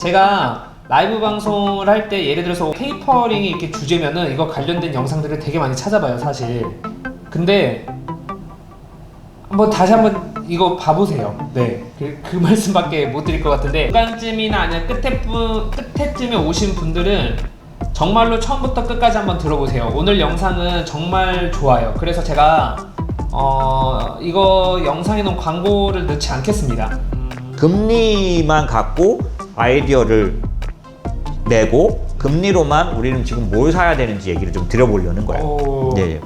제가 라이브 방송을 할 때 예를 들어서 테이퍼링이 이렇게 주제면은 이거 관련된 영상들을 되게 많이 찾아봐요 사실. 근데 다시 한번 이거 봐보세요. 네, 그 말씀밖에 못 드릴 것 같은데 중간쯤이나 아니면 끝에쯤에 오신 분들은 정말로 처음부터 끝까지 한번 들어보세요. 오늘 영상은 정말 좋아요. 그래서 제가 이거 영상에 놓은 광고를 넣지 않겠습니다. 금리만 갖고 아이디어를 내고 금리로만 우리는 지금 뭘 사야 되는지 얘기를 좀 드려보려는 거예요. 네.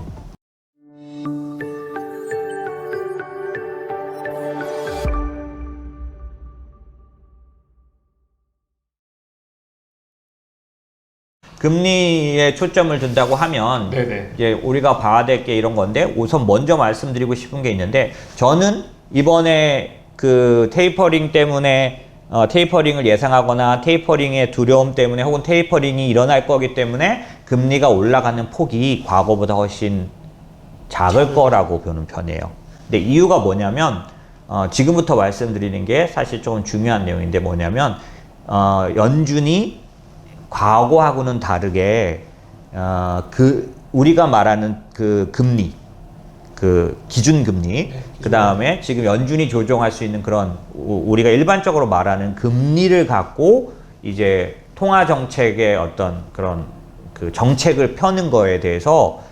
금리에 초점을 둔다고 하면 네네. 이제 우리가 봐야 될 게 이런 건데 우선 먼저 말씀드리고 싶은 게 있는데 저는 이번에 그 테이퍼링 때문에 테이퍼링을 예상하거나 테이퍼링의 두려움 때문에 혹은 테이퍼링이 일어날 거기 때문에 금리가 올라가는 폭이 과거보다 훨씬 작을 거라고 보는 편이에요. 근데 이유가 뭐냐면 지금부터 말씀드리는 게 사실 조금 중요한 내용인데 뭐냐면 연준이 과거하고는 다르게 우리가 말하는 그 금리, 그 기준금리, 그 다음에 지금 연준이 조정할 수 있는 그런 우리가 일반적으로 말하는 금리를 갖고 이제 통화 정책의 어떤 그런 그 정책을 펴는 거에 대해서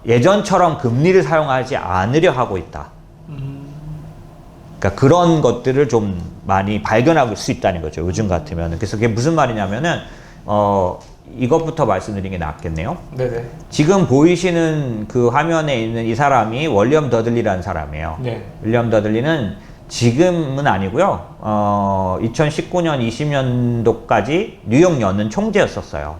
예전처럼 금리를 사용하지 않으려 하고 있다. 그러니까 그런 것들을 좀 많이 발견할 수 있다는 거죠. 요즘 같으면. 그래서 그게 무슨 말이냐면은 이것부터 말씀드리는 게 낫겠네요. 네네. 지금 보이시는 그 화면에 있는 이 사람이 월리엄 더들리라는 사람이에요. 네. 윌리엄 더들리는 지금은 아니고요. 2019년, 20년도까지 뉴욕 연은 총재였었어요.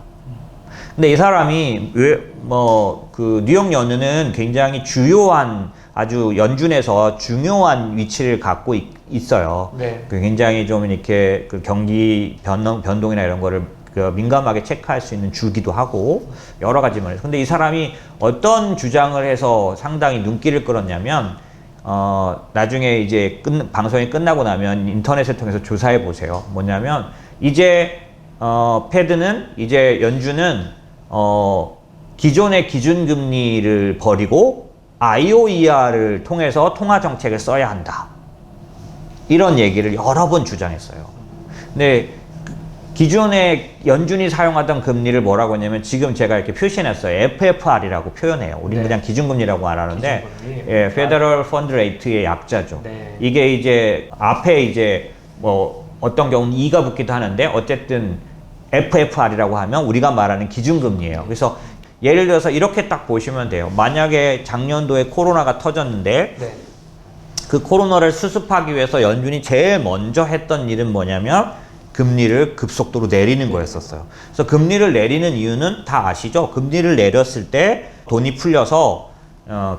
근데 이 사람이 그 뉴욕 연은은 굉장히 주요한 아주 연준에서 중요한 위치를 갖고 있어요. 네. 굉장히 좀 이렇게 그 경기 변동이나 이런 거를 민감하게 체크할 수 있는 주기도 하고 여러 가지 면에서. 근데 이 사람이 어떤 주장을 해서 상당히 눈길을 끌었냐면 나중에 이제 방송이 끝나고 나면 인터넷을 통해서 조사해 보세요. 뭐냐면 이제 패드는 이제 연준은 기존의 기준금리를 버리고 IOER를 통해서 통화정책을 써야 한다. 이런 얘기를 여러 번 주장했어요. 근데 기존에 연준이 사용하던 금리를 뭐라고 했냐면 지금 제가 이렇게 표시해놨어요. FFR이라고 표현해요. 우리는 그냥 기준금리라고 말하는데 예, Federal Fund Rate의 약자죠. 네. 이게 이제 앞에 이제 어떤 경우는 2가 붙기도 하는데 어쨌든 FFR이라고 하면 우리가 말하는 기준금리예요. 그래서 예를 들어서 이렇게 딱 보시면 돼요. 만약에 작년도에 코로나가 터졌는데 네. 그 코로나를 수습하기 위해서 연준이 제일 먼저 했던 일은 뭐냐면 금리를 급속도로 내리는 거였었어요. 그래서 금리를 내리는 이유는 다 아시죠? 금리를 내렸을 때 돈이 풀려서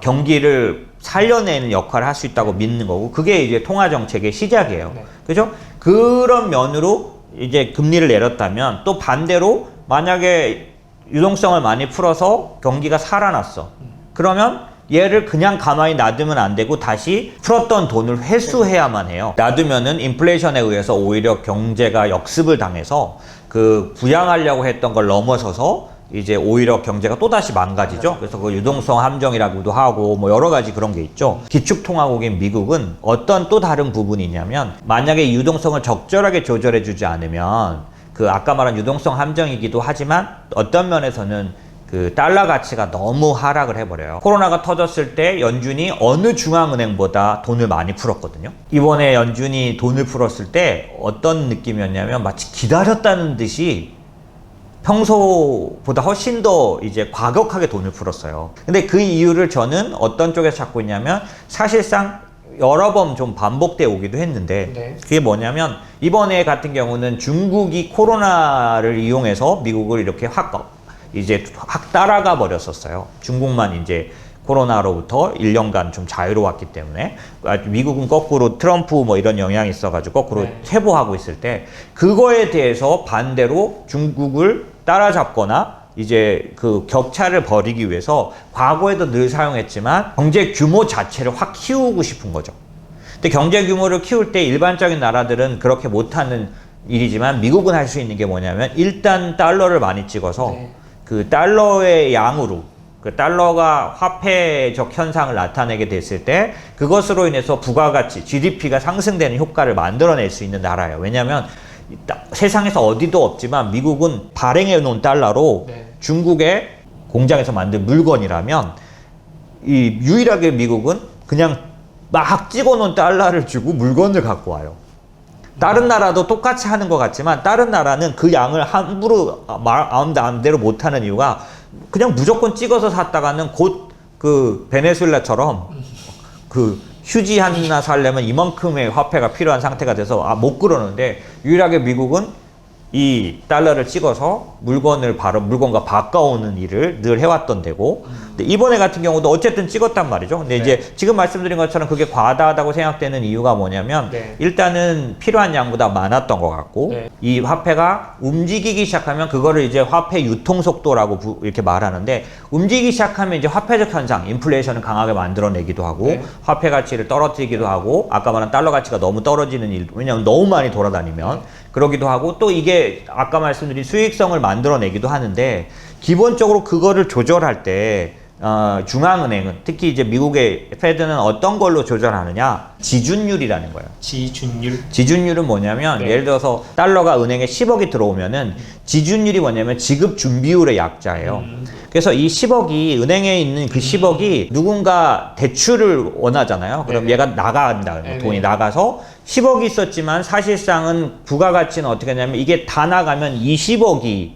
경기를 살려내는 역할을 할 수 있다고 믿는 거고 그게 이제 통화정책의 시작이에요. 네. 그죠? 그런 면으로 이제 금리를 내렸다면 또 반대로 만약에 유동성을 많이 풀어서 경기가 살아났어. 그러면 얘를 그냥 가만히 놔두면 안 되고 다시 풀었던 돈을 회수해야만 해요. 놔두면은 인플레이션에 의해서 오히려 경제가 역습을 당해서 그 부양하려고 했던 걸 넘어서서 이제 오히려 경제가 또다시 망가지죠. 그래서 그 유동성 함정이라고도 하고 뭐 여러 가지 그런 게 있죠. 기축통화국인 미국은 어떤 또 다른 부분이 있냐면 만약에 유동성을 적절하게 조절해 주지 않으면 그 아까 말한 유동성 함정이기도 하지만 어떤 면에서는 그 달러 가치가 너무 하락을 해버려요. 코로나가 터졌을 때 연준이 어느 중앙은행보다 돈을 많이 풀었거든요. 이번에 연준이 돈을 풀었을 때 어떤 느낌이었냐면 마치 기다렸다는 듯이 평소보다 훨씬 더 이제 과격하게 돈을 풀었어요. 근데 그 이유를 저는 어떤 쪽에서 찾고 있냐면 사실상 여러 번 좀 반복돼 오기도 했는데 네. 그게 뭐냐면 이번에 같은 경우는 중국이 코로나를 이용해서 미국을 이렇게 확 따라가 버렸었어요. 중국만 이제 코로나로부터 1년간 좀 자유로웠기 때문에 미국은 거꾸로 트럼프 뭐 이런 영향이 있어가지고 거꾸로 네. 퇴보하고 있을 때 그거에 대해서 반대로 중국을 따라잡거나 이제 그 격차를 벌이기 위해서 과거에도 늘 사용했지만 경제 규모 자체를 확 키우고 싶은 거죠. 근데 경제 규모를 키울 때 일반적인 나라들은 그렇게 못하는 일이지만 미국은 할 수 있는 게 뭐냐면 일단 달러를 많이 찍어서 네. 그 달러의 양으로 그 달러가 화폐적 현상을 나타내게 됐을 때 그것으로 인해서 부가가치 GDP가 상승되는 효과를 만들어낼 수 있는 나라예요. 왜냐하면 세상에서 어디도 없지만 미국은 발행해 놓은 달러로 네. 중국의 공장에서 만든 물건이라면 이 유일하게 미국은 그냥 막 찍어 놓은 달러를 주고 물건을 갖고 와요. 다른 나라도 똑같이 하는 것 같지만 다른 나라는 그 양을 함부로 마음대로 못하는 이유가 그냥 무조건 찍어서 샀다가는 곧 그 베네수엘라처럼 그 휴지 하나 사려면 이만큼의 화폐가 필요한 상태가 돼서 못 그러는데 유일하게 미국은 이 달러를 찍어서 물건과 바꿔오는 일을 늘 해왔던 데고 근데 이번에 같은 경우도 어쨌든 찍었단 말이죠. 근데 네. 이제 지금 말씀드린 것처럼 그게 과다하다고 생각되는 이유가 뭐냐면 네. 일단은 필요한 양보다 많았던 것 같고 네. 이 화폐가 움직이기 시작하면 그거를 이제 화폐 유통 속도라고 이렇게 말하는데 움직이기 시작하면 이제 화폐적 현상, 인플레이션을 강하게 만들어내기도 하고 네. 화폐 가치를 떨어뜨리기도 하고 아까 말한 달러 가치가 너무 떨어지는 일, 왜냐하면 너무 많이 돌아다니면 그러기도 하고 또 이게 아까 말씀드린 수익성을 만들어내기도 하는데 기본적으로 그거를 조절할 때 중앙은행은 특히 이제 미국의 페드는 어떤 걸로 조절하느냐 지준율이라는 거예요. 지준율은 뭐냐면 네. 예를 들어서 달러가 은행에 10억이 들어오면은 지준율이 뭐냐면 지급 준비율의 약자예요. 그래서 이 10억이 은행에 있는 그 10억이 누군가 대출을 원하잖아요. 그럼 네네. 얘가 나간다. 네네. 돈이 나가서 10억이 있었지만 사실상은 부가가치는 어떻게 하냐면 이게 다 나가면 20억이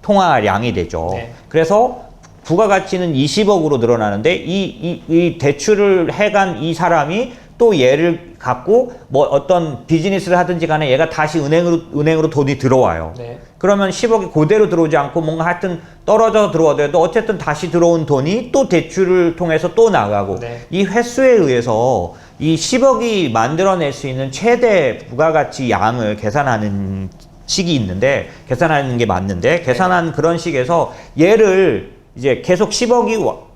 통화량이 되죠. 네. 그래서 부가가치는 20억으로 늘어나는데 이 대출을 해간 이 사람이 또 얘를 갖고 뭐 어떤 비즈니스를 하든지 간에 얘가 다시 은행으로 돈이 들어와요. 네. 그러면 10억이 그대로 들어오지 않고 뭔가 하여튼 떨어져 들어와도 어쨌든 다시 들어온 돈이 또 대출을 통해서 또 나가고 네. 이 횟수에 의해서 이 10억이 만들어낼 수 있는 최대 부가가치 양을 계산하는 식이 있는데 계산하는 게 맞는데 계산한 그런 식에서 얘를 이제 계속 10억이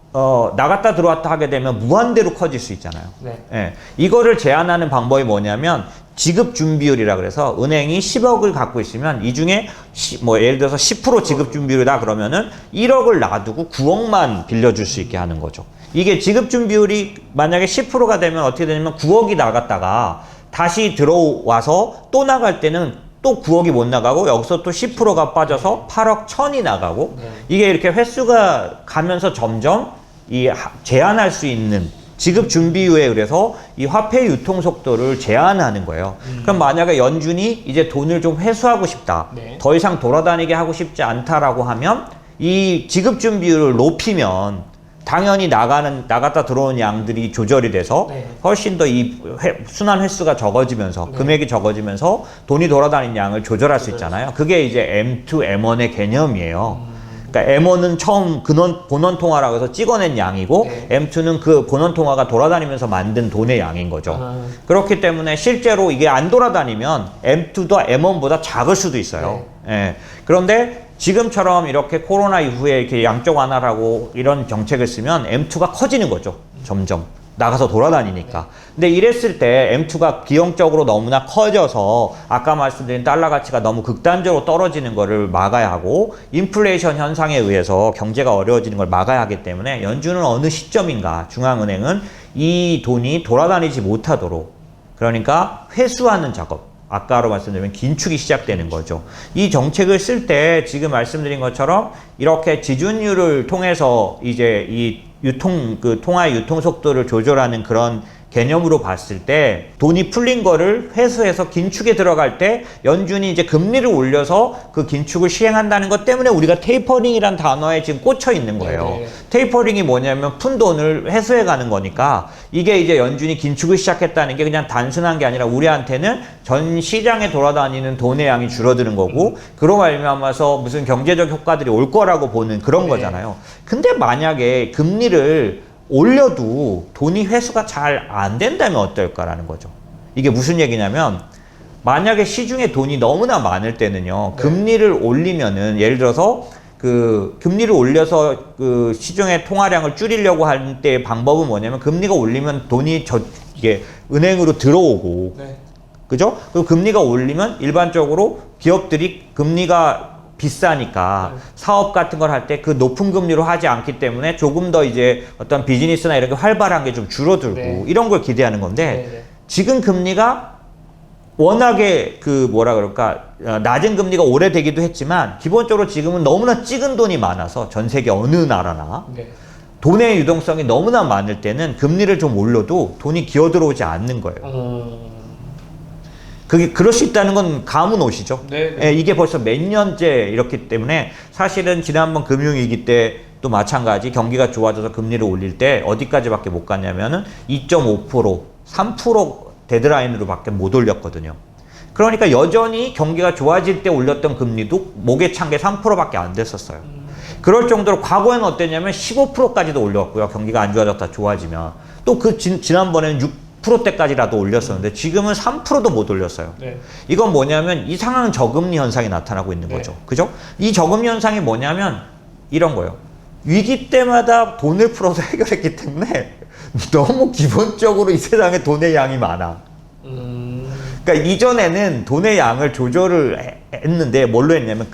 나갔다 들어왔다 하게 되면 무한대로 커질 수 있잖아요. 네. 예. 이거를 제한하는 방법이 뭐냐면 지급 준비율이라 그래서 은행이 10억을 갖고 있으면 이 중에 뭐 예를 들어서 10% 지급 준비율이다 그러면은 1억을 놔두고 9억만 빌려줄 수 있게 하는 거죠. 이게 지급 준비율이 만약에 10%가 되면 어떻게 되냐면 9억이 나갔다가 다시 들어와서 또 나갈 때는 또 9억이 못 나가고 여기서 또 10%가 빠져서 8억 1000이 나가고 네. 이게 이렇게 횟수가 가면서 점점 제한할 수 있는 지급 준비율에 의해서 이 화폐 유통 속도를 제한하는 거예요. 그럼 만약에 연준이 이제 돈을 좀 회수하고 싶다. 네. 더 이상 돌아다니게 하고 싶지 않다라고 하면 이 지급 준비율을 높이면 당연히 나갔다 들어오는 양들이 조절이 돼서 네. 훨씬 더 이 순환 횟수가 적어지면서 네. 금액이 적어지면서 돈이 돌아다니는 양을 조절할 수 있잖아요. 그게 이제 M2, M1의 개념이에요. 그러니까 M1은 처음 본원 통화라고 해서 찍어낸 양이고 네. M2는 그 본원 통화가 돌아다니면서 만든 돈의 양인 거죠. 그렇기 때문에 실제로 이게 안 돌아다니면 M2도 M1보다 작을 수도 있어요. 예. 그런데 지금처럼 이렇게 코로나 이후에 이렇게 양적 완화라고 이런 정책을 쓰면 M2가 커지는 거죠. 점점. 나가서 돌아다니니까. 근데 이랬을 때 M2가 기형적으로 너무나 커져서 아까 말씀드린 달러 가치가 너무 극단적으로 떨어지는 거를 막아야 하고 인플레이션 현상에 의해서 경제가 어려워지는 걸 막아야 하기 때문에 연준은 어느 시점인가 중앙은행은 이 돈이 돌아다니지 못하도록 그러니까 회수하는 작업 아까로 말씀드리면 긴축이 시작되는 거죠. 이 정책을 쓸 때 지금 말씀드린 것처럼 이렇게 지준율을 통해서 이제 이 통화의 유통 속도를 조절하는 그런 개념으로 봤을 때 돈이 풀린 거를 회수해서 긴축에 들어갈 때 연준이 이제 금리를 올려서 그 긴축을 시행한다는 것 때문에 우리가 테이퍼링이란 단어에 지금 꽂혀 있는 거예요. 네네. 테이퍼링이 뭐냐면 푼 돈을 회수해 가는 거니까 이게 이제 연준이 긴축을 시작했다는 게 그냥 단순한 게 아니라 우리한테는 전 시장에 돌아다니는 돈의 양이 줄어드는 거고 그로 말미암아서 무슨 경제적 효과들이 올 거라고 보는 그런 네. 거잖아요. 근데 만약에 금리를 올려도 돈이 회수가 잘 안 된다면 어떨까라는 거죠. 이게 무슨 얘기냐면 만약에 시중에 돈이 너무나 많을 때는요. 네. 금리를 올리면은 예를 들어서 그 금리를 올려서 그 시중의 통화량을 줄이려고 할 때의 방법은 뭐냐면 금리가 올리면 돈이 이게 은행으로 들어오고 네. 그죠? 그리고 금리가 올리면 일반적으로 기업들이 금리가 비싸니까 사업 같은 걸 할 때 그 높은 금리로 하지 않기 때문에 조금 더 이제 어떤 비즈니스나 이런 게 활발한 게 좀 줄어들고 네. 이런 걸 기대하는 건데 네, 네. 지금 금리가 워낙에 그 뭐라 그럴까 낮은 금리가 오래되기도 했지만 기본적으로 지금은 너무나 찍은 돈이 많아서 전 세계 어느 나라나 네. 돈의 유동성이 너무나 많을 때는 금리를 좀 올려도 돈이 기어들어오지 않는 거예요. 그게 그럴 수 있다는 건 감은 오시죠? 네, 네. 예, 이게 벌써 몇 년째 이렇기 때문에 사실은 지난번 금융위기 때 또 마찬가지 경기가 좋아져서 금리를 올릴 때 어디까지밖에 못 갔냐면은 2.5%, 3% 데드라인으로밖에 못 올렸거든요. 그러니까 여전히 경기가 좋아질 때 올렸던 금리도 목에 찬 게 3%밖에 안 됐었어요. 그럴 정도로 과거에는 어땠냐면 15%까지도 올렸고요. 경기가 안 좋아졌다 좋아지면 또 그 지난번에는 6%대까지라도 올렸었는데 지금은 3%도 못 올렸어요. 네. 이건 뭐냐면 이상한 저금리 현상이 나타나고 있는 거죠. 네. 그죠? 이 저금리 현상이 뭐냐면 이런 거예요. 위기 때마다 돈을 풀어서 해결했기 때문에 너무 기본적으로 이 세상에 돈의 양이 많아. 그러니까 이전에는 돈의 양을 조절을 했는데 뭘로 했냐면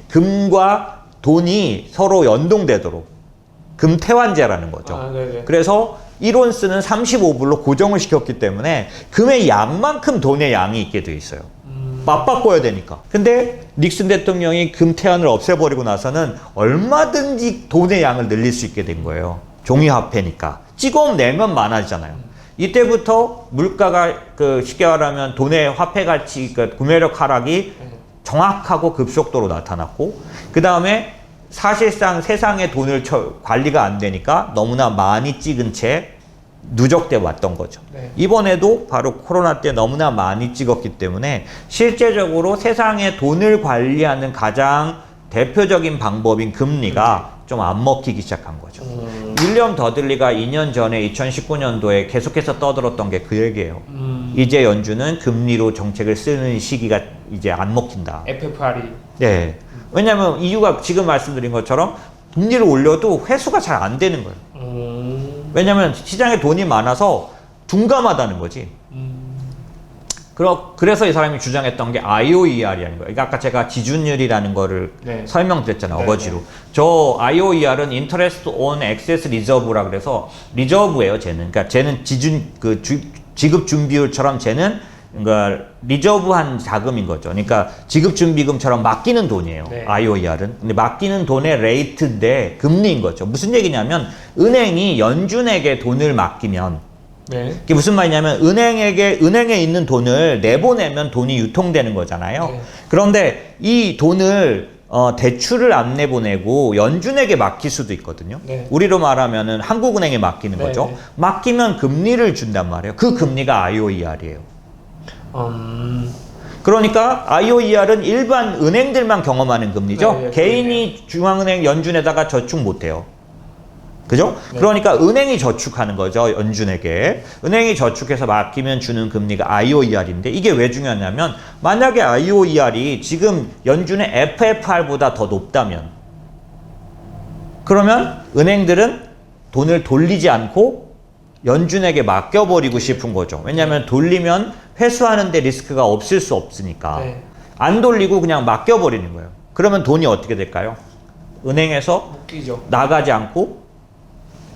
금과 돈이 서로 연동되도록 금태환제라는 거죠. 아, 네네. 그래서 1온스는 35불로 고정을 시켰기 때문에 금의 양만큼 돈의 양이 있게 돼 있어요. 맞바꿔야 되니까. 근데 닉슨 대통령이 금태환을 없애버리고 나서는 얼마든지 돈의 양을 늘릴 수 있게 된 거예요. 종이화폐니까. 찍어 내면 많아지잖아요. 이때부터 물가가 쉽게 말하면 돈의 화폐 가치, 구매력 하락이 정확하고 급속도로 나타났고, 그 다음에 사실상 세상의 돈을 관리가 안 되니까 너무나 많이 찍은 채 누적돼 왔던 거죠. 네. 이번에도 바로 코로나 때 너무나 많이 찍었기 때문에 실제적으로 세상의 돈을 관리하는 가장 대표적인 방법인 금리가 좀 안 먹히기 시작한 거죠. 윌리엄 더들리가 2년 전에 2019년도에 계속해서 떠들었던 게 그 얘기예요. 이제 연준은 금리로 정책을 쓰는 시기가 이제 안 먹힌다. FFR이. 네. 왜냐면 이유가 지금 말씀드린 것처럼 금리를 올려도 회수가 잘 안 되는 거예요. 왜냐면 시장에 돈이 많아서 둔감하다는 거지. 그래서 이 사람이 주장했던 게 IOER이라는 거예요. 그러니까 아까 제가 지준율이라는 거를 네. 설명드렸잖아요. 네, 어거지로. 네. 저 IOER은 Interest on Excess Reserve라 그래서 리저브예요, 쟤는. 그러니까 쟤는 지급 준비율처럼 쟤는 그러니까 리저브한 자금인 거죠. 그러니까 지급 준비금처럼 맡기는 돈이에요. 네. IOER은. 근데 맡기는 돈의 레이트인데 금리인 거죠. 무슨 얘기냐면 은행이 연준에게 돈을 맡기면 네. 이게 무슨 말이냐면 은행에 있는 돈을 내보내면 돈이 유통되는 거잖아요. 네. 그런데 이 돈을 대출을 안 내보내고 연준에게 맡길 수도 있거든요. 네. 우리로 말하면은 한국은행에 맡기는 네, 거죠. 네. 맡기면 금리를 준단 말이에요. 그 금리가 IOER이에요. 그러니까 IOER은 일반 은행들만 경험하는 금리죠. 네, 네, 개인이 중앙은행 연준에다가 저축 못해요. 그죠? 네. 그러니까 은행이 저축하는 거죠, 연준에게. 은행이 저축해서 맡기면 주는 금리가 IOER인데 이게 왜 중요하냐면 만약에 IOER이 지금 연준의 FFR보다 더 높다면 그러면 은행들은 돈을 돌리지 않고 연준에게 맡겨버리고 싶은 거죠. 왜냐하면 돌리면 회수하는데 리스크가 없을 수 없으니까. 네. 안 돌리고 그냥 맡겨버리는 거예요. 그러면 돈이 어떻게 될까요? 은행에서 웃기죠. 나가지 않고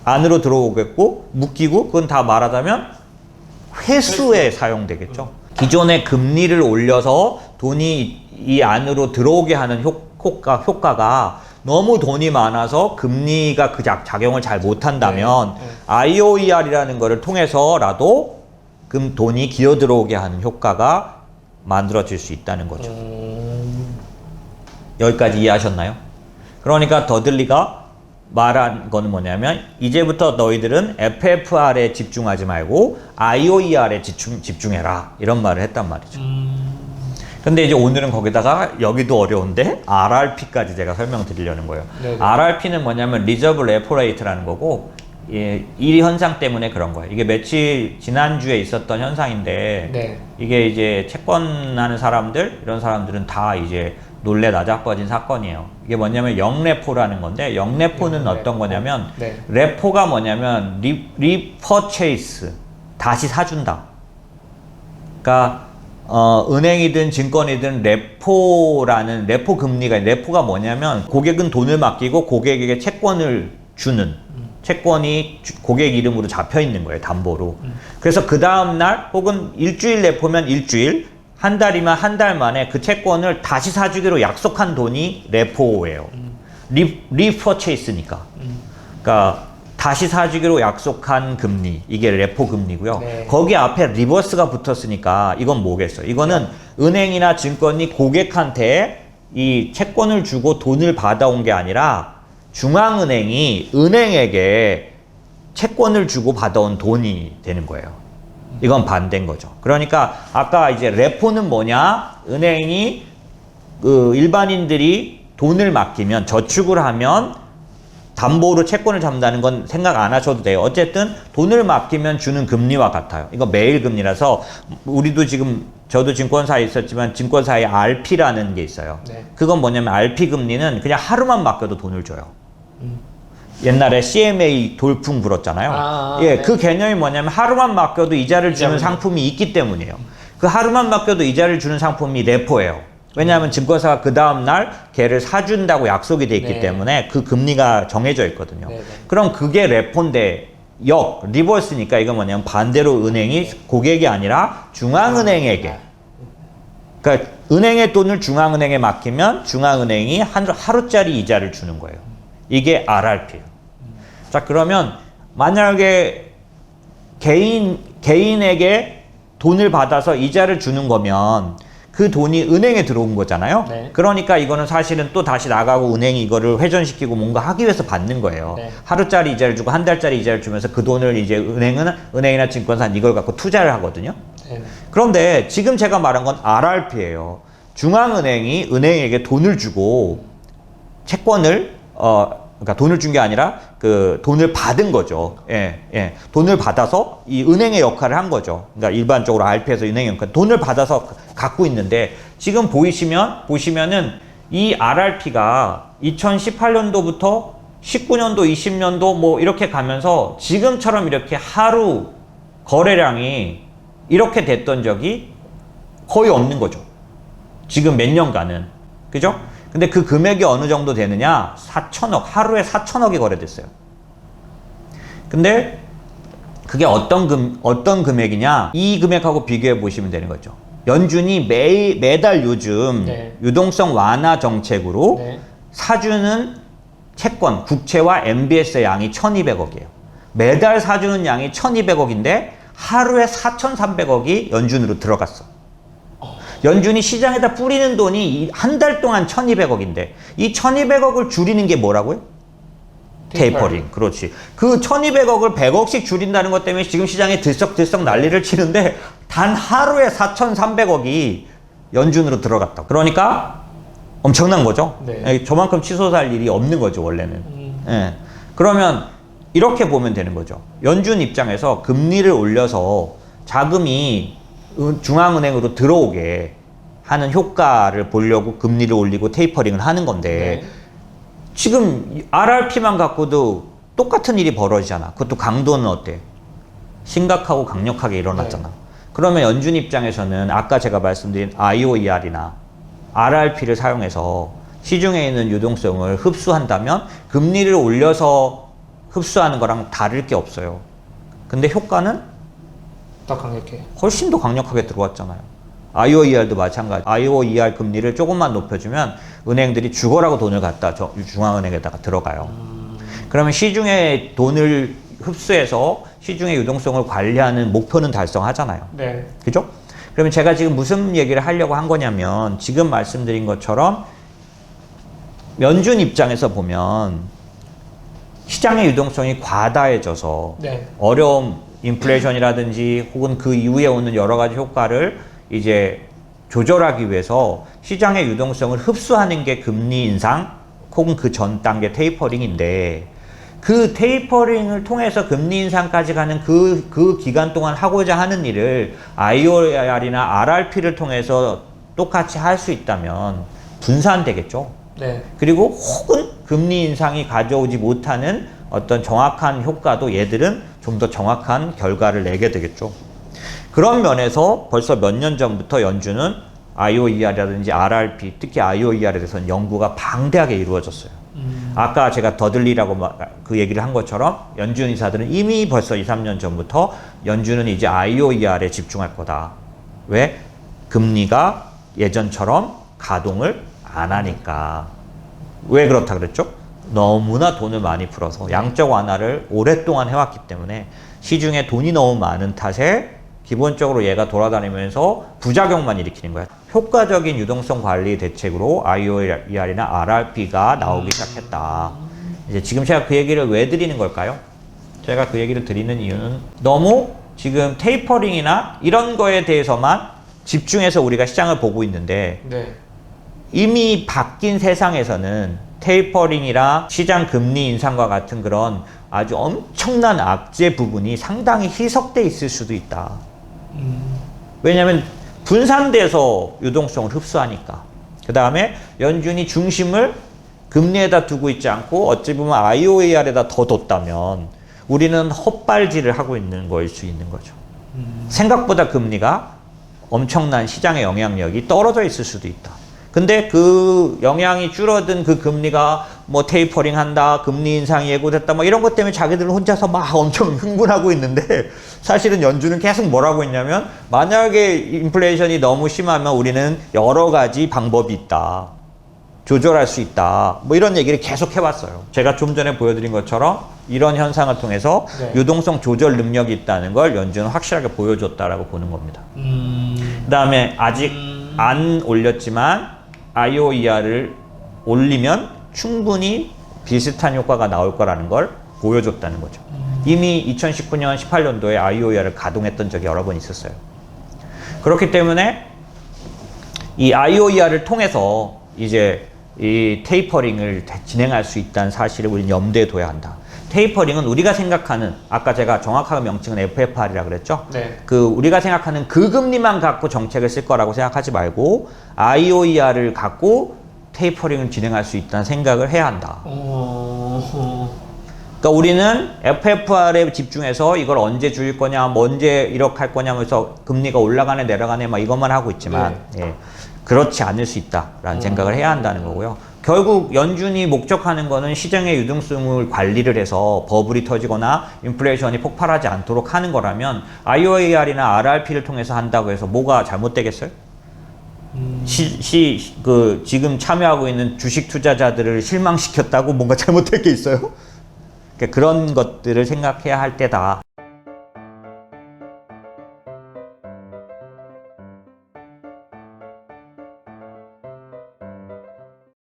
안으로 들어오겠고 묶이고 그건 다 말하자면 회수에 사용되겠죠. 기존의 금리를 올려서 돈이 이 안으로 들어오게 하는 효과가 너무 돈이 많아서 금리가 그 작용을 잘 못한다면 네. IOER이라는 거를 통해서라도 돈이 기어 들어오게 하는 효과가 만들어질 수 있다는 거죠. 여기까지 이해하셨나요? 그러니까 더들리가 말한 거는 뭐냐면 이제부터 너희들은 FFR에 집중하지 말고 IOER에 집중해라 이런 말을 했단 말이죠. 근데 이제 오늘은 거기다가 여기도 어려운데 RRP까지 제가 설명드리려는 거예요. 네네. RRP는 뭐냐면 리저브 레포 레이트라는 거고 이 현상 때문에 그런 거예요. 이게 지난주에 있었던 현상인데 네. 이게 이제 채권하는 사람들 이런 사람들은 다 이제 놀래 나자빠진 사건이에요. 이게 뭐냐면 영레포라는 건데 영레포는 어떤 거냐면 네. 레포가 뭐냐면 리퍼체이스 다시 사준다. 그러니까 은행이든 증권이든 레포 금리가, 레포가 뭐냐면 고객은 돈을 맡기고 고객에게 채권을 주는, 채권이 고객 이름으로 잡혀 있는 거예요, 담보로. 그래서 그 다음날 혹은 일주일 레포면 일주일, 한 달이면 한 달 만에 그 채권을 다시 사주기로 약속한 돈이 레포예요. 리퍼체이스니까. 그러니까 다시 사주기로 약속한 금리, 이게 레포 금리고요. 네. 거기 앞에 리버스가 붙었으니까 이건 뭐겠어요? 이거는 은행이나 증권이 고객한테 이 채권을 주고 돈을 받아온 게 아니라 중앙은행이 은행에게 채권을 주고 받아온 돈이 되는 거예요. 이건 반대인 거죠. 그러니까 아까 이제 레포는 뭐냐? 은행이 그 일반인들이 돈을 맡기면, 저축을 하면 담보로 채권을 잡는다는 건 생각 안 하셔도 돼요. 어쨌든 돈을 맡기면 주는 금리와 같아요. 이거 매일 금리라서, 우리도 지금, 저도 증권사에 있었지만 증권사에 RP라는 게 있어요. 네. 그건 뭐냐면 RP 금리는 그냥 하루만 맡겨도 돈을 줘요. 옛날에 CMA 돌풍 불었잖아요. 예, 네. 그 개념이 뭐냐면 하루만 맡겨도 이자를 주는 상품이 있기 때문이에요. 그 하루만 맡겨도 이자를 주는 상품이 레포예요. 왜냐하면 증권사가 그 다음날 걔를 사준다고 약속이 돼 있기 네. 때문에 그 금리가 정해져 있거든요. 네. 그럼 그게 레포인데, 리버스니까 이건 뭐냐면 반대로 은행이 고객이 아니라 중앙은행에게, 그러니까 은행의 돈을 중앙은행에 맡기면 중앙은행이 하루짜리 이자를 주는 거예요. 이게 RRP예요. 자, 그러면 만약에 개인에게 돈을 받아서 이자를 주는 거면 그 돈이 은행에 들어온 거잖아요. 네. 그러니까 이거는 사실은 또 다시 나가고 은행이 이거를 회전시키고 뭔가 하기 위해서 받는 거예요. 네. 하루짜리 이자를 주고 한 달짜리 이자를 주면서 그 돈을 이제 은행이나 증권사는 이걸 갖고 투자를 하거든요. 네. 그런데 지금 제가 말한 건 RRP예요. 중앙은행이 은행에게 돈을 주고 채권을 그러니까 돈을 준 게 아니라 그 돈을 받은 거죠. 예. 돈을 받아서 이 은행의 역할을 한 거죠. 그러니까 일반적으로 RP에서 은행의 역할, 돈을 받아서 갖고 있는데, 지금 보시면은 이 RRP가 2018년도부터 19년도, 20년도 뭐 이렇게 가면서 지금처럼 이렇게 하루 거래량이 이렇게 됐던 적이 거의 없는 거죠. 지금 몇 년간은. 그죠? 근데 그 금액이 어느 정도 되느냐? 4천억, 하루에 4천억이 거래됐어요. 근데 그게 어떤 금액이냐? 이 금액하고 비교해 보시면 되는 거죠. 연준이 매달 요즘 네. 유동성 완화 정책으로 네. 사주는 채권, 국채와 MBS의 양이 1,200억이에요. 매달 사주는 양이 1,200억인데 하루에 4,300억이 연준으로 들어갔어. 연준이 시장에다 뿌리는 돈이 한 달 동안 1,200억인데 이 1,200억을 줄이는 게 뭐라고요? 테이퍼링. 그렇지. 그 1,200억을 100억씩 줄인다는 것 때문에 지금 시장에 들썩들썩 난리를 치는데 단 하루에 4,300억이 연준으로 들어갔다. 그러니까 엄청난 거죠. 네. 저만큼 치솟을 일이 없는 거죠, 원래는. 예. 그러면 이렇게 보면 되는 거죠. 연준 입장에서 금리를 올려서 자금이 중앙은행으로 들어오게 하는 효과를 보려고 금리를 올리고 테이퍼링을 하는 건데, 네. 지금 RRP만 갖고도 똑같은 일이 벌어지잖아. 그것도 강도는 어때? 심각하고 강력하게 일어났잖아. 네. 그러면 연준 입장에서는 아까 제가 말씀드린 IOER이나 RRP를 사용해서 시중에 있는 유동성을 흡수한다면 금리를 올려서 흡수하는 거랑 다를 게 없어요. 근데 효과는 더 강력해. 훨씬 더 강력하게 들어왔잖아요. IOER도 마찬가지. IOER 금리를 조금만 높여주면 은행들이 죽어라고 돈을 갖다 중앙은행에다가 들어가요. 그러면 시중에 돈을 흡수해서 시중의 유동성을 관리하는 목표는 달성하잖아요. 네. 그죠? 그러면 제가 지금 무슨 얘기를 하려고 한 거냐면, 지금 말씀드린 것처럼 연준 입장에서 보면 시장의 유동성이 과다해져서 네. 어려움, 인플레이션이라든지 혹은 그 이후에 오는 여러 가지 효과를 이제 조절하기 위해서 시장의 유동성을 흡수하는 게 금리 인상 혹은 그 전 단계 테이퍼링인데, 그 테이퍼링을 통해서 금리 인상까지 가는 그 기간 동안 하고자 하는 일을 IOR이나 RRP를 통해서 똑같이 할 수 있다면 분산되겠죠. 네. 그리고 혹은 금리 인상이 가져오지 못하는 어떤 정확한 효과도 얘들은 좀 더 정확한 결과를 내게 되겠죠. 그런 면에서 벌써 몇 년 전부터 연준은 IOER이라든지 RRP, 특히 IOER에 대해서는 연구가 방대하게 이루어졌어요. 아까 제가 더들리라고 그 얘기를 한 것처럼 연준 이사들은 이미 벌써 2, 3년 전부터 연준은 이제 IOER에 집중할 거다. 왜? 금리가 예전처럼 가동을 안 하니까. 왜 그렇다 그랬죠? 너무나 돈을 많이 풀어서 양적 완화를 오랫동안 해왔기 때문에 시중에 돈이 너무 많은 탓에 기본적으로 얘가 돌아다니면서 부작용만 일으키는 거야. 효과적인 유동성 관리 대책으로 IOER이나 RRP가 나오기 시작했다. 이제 지금 제가 그 얘기를 왜 드리는 걸까요? 제가 그 얘기를 드리는 이유는 너무 지금 테이퍼링이나 이런 거에 대해서만 집중해서 우리가 시장을 보고 있는데 네. 이미 바뀐 세상에서는 테이퍼링이랑 시장 금리 인상과 같은 그런 아주 엄청난 악재 부분이 상당히 희석돼 있을 수도 있다. 왜냐하면 분산돼서 유동성을 흡수하니까. 그 다음에 연준이 중심을 금리에다 두고 있지 않고 어찌 보면 IOER에다 더 뒀다면 우리는 헛발질을 하고 있는 거일 수 있는 거죠. 생각보다 금리가 엄청난 시장의 영향력이 떨어져 있을 수도 있다. 근데 그 영향이 줄어든 그 금리가 뭐 테이퍼링 한다, 금리 인상이 예고됐다, 뭐 이런 것 때문에 자기들은 혼자서 막 엄청 흥분하고 있는데 사실은 연준은 계속 뭐라고 했냐면 만약에 인플레이션이 너무 심하면 우리는 여러 가지 방법이 있다. 조절할 수 있다. 뭐 이런 얘기를 계속 해왔어요. 제가 좀 전에 보여드린 것처럼 이런 현상을 통해서 네. 유동성 조절 능력이 있다는 걸 연준은 확실하게 보여줬다라고 보는 겁니다. 그 다음에 아직 안 올렸지만 IOER을 올리면 충분히 비슷한 효과가 나올 거라는 걸 보여줬다는 거죠. 이미 2019년, 18년도에 IOER을 가동했던 적이 여러 번 있었어요. 그렇기 때문에 이 IOER을 통해서 이제 이 테이퍼링을 진행할 수 있다는 사실을 우리는 염두에 둬야 한다. 테이퍼링은 우리가 생각하는, 아까 제가 정확한 명칭은 FFR이라 그랬죠? 네. 그 우리가 생각하는 그 금리만 갖고 정책을 쓸 거라고 생각하지 말고 IOER을 갖고 테이퍼링을 진행할 수 있다는 생각을 해야 한다. 그러니까 우리는 FFR에 집중해서 이걸 언제 줄일 거냐, 뭐 언제 이렇게 할 거냐 하면서 금리가 올라가네 내려가네 막 이것만 하고 있지만 예, 그렇지 않을 수 있다라는 생각을 해야 한다는 거고요. 결국 연준이 목적하는 거는 시장의 유동성을 관리를 해서 버블이 터지거나 인플레이션이 폭발하지 않도록 하는 거라면 IOER이나 RRP를 통해서 한다고 해서 뭐가 잘못되겠어요? 지금 참여하고 있는 주식 투자자들을 실망시켰다고 뭔가 잘못될 게 있어요? 그러니까 그런 것들을 생각해야 할 때다.